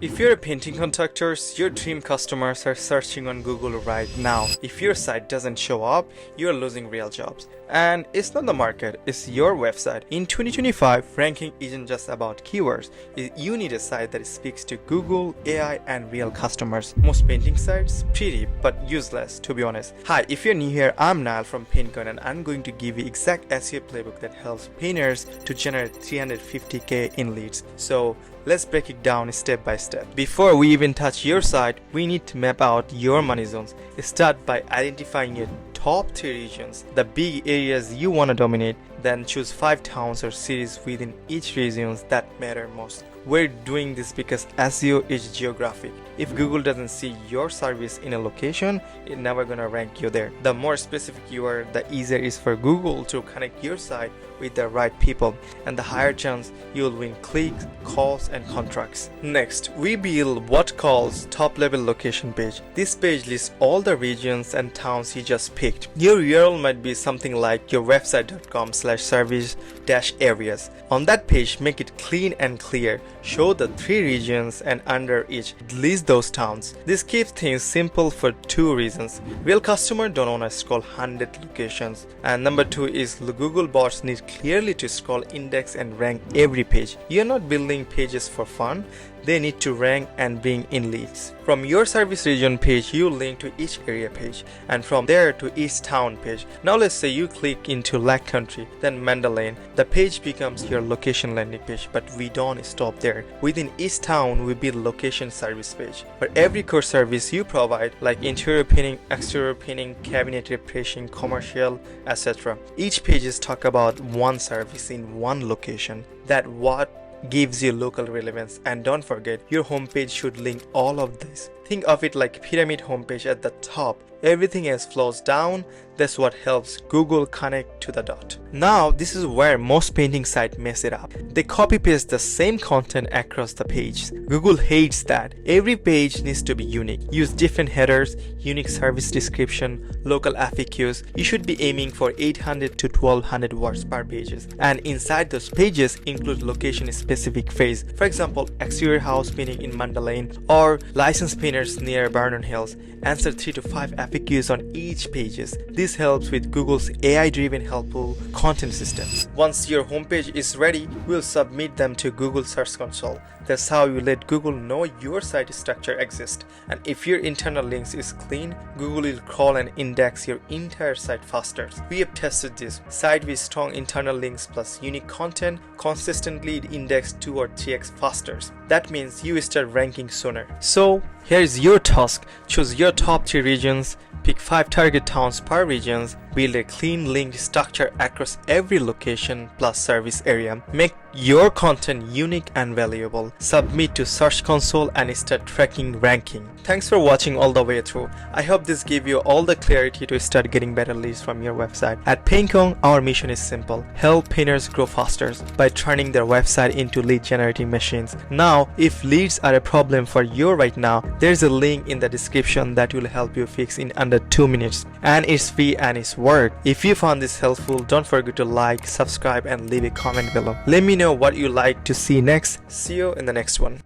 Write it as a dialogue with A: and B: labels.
A: If you're a painting contractor, your dream customers are searching on Google right now. If your site doesn't show up, you're losing real jobs. And it's not the market, it's your website. In 2025, ranking isn't just about keywords. You need a site that speaks to Google, AI, and real customers. Most painting sites, pretty but useless, to be honest. Hi, if you're new here, I'm Niall from PaintCon, and I'm going to give you exact SEO playbook that helps painters to generate 350k in leads. So let's break it down step by step. Before we even touch your site, we need to map out your money zones. Start by identifying your top 3 regions, the big areas you want to dominate. Then choose 5 towns or cities within each region that matter most. We're doing this because SEO is geographic. If Google doesn't see your service in a location, it's never gonna rank you there. The more specific you are, the easier it is for Google to connect your site with the right people, and the higher chance you'll win clicks, calls, and contracts. Next, we build what calls top level location page. This page lists all the regions and towns you just picked. Your URL might be something like your website.com/service-areas. On that page, make it clean and clear. Show the 3 regions and under each, list those towns. This keeps things simple for 2 reasons. Real customers don't want to scroll 100 locations, and number 2 is Google bots need clearly to scroll, index, and rank every page. You're not building pages for fun. They need to rank and bring in leads. From your service region page, you link to each area page, and from there to each town page. Now let's say you click into Lake Country, then Mundelein. The page becomes your location landing page, but we don't stop there. Within each town, we build location service page. For every core service you provide, like interior painting, exterior painting, cabinet refreshing, commercial, etc. Each pages talk about one service in one location. That what gives you local relevance. And don't forget, your homepage should link all of this. Think of it like a pyramid homepage at the top. Everything else flows down. That's what helps Google connect to the dot. Now, this is where most painting sites mess it up. They copy paste the same content across the page. Google hates that. Every page needs to be unique. Use different headers, unique service description, local FAQs. You should be aiming for 800 to 1200 words per pages. And inside those pages, include location specific phrase. For example, exterior house painting in Mundelein or licensed painters near Vernon Hills. Answer 3 to 5 FAQs on each pages. This helps with Google's AI-driven helpful content systems. Once your homepage is ready, we'll submit them to Google Search Console. That's how you let Google know your site structure exists. And if your internal links is clean, Google will crawl and index your entire site faster. We have tested this. Site with strong internal links plus unique content consistently index 2 or 3x faster. That means you start ranking sooner. So here is your task. Choose your top 3 regions, pick 5 target towns per region, build a clean linked structure across every location plus service area. Make your content unique and valuable. Submit to Search Console and start tracking ranking. Thanks for watching all the way through. I hope this gave you all the clarity to start getting better leads from your website. At PaintCon, our mission is simple. Help painters grow faster by turning their website into lead generating machines. Now, if leads are a problem for you right now, there's a link in the description that will help you fix in under 2 minutes. And it's free and it's worth. If you found this helpful, don't forget to like, subscribe, and leave a comment below. Let me know what you like to see next. See you in the next one.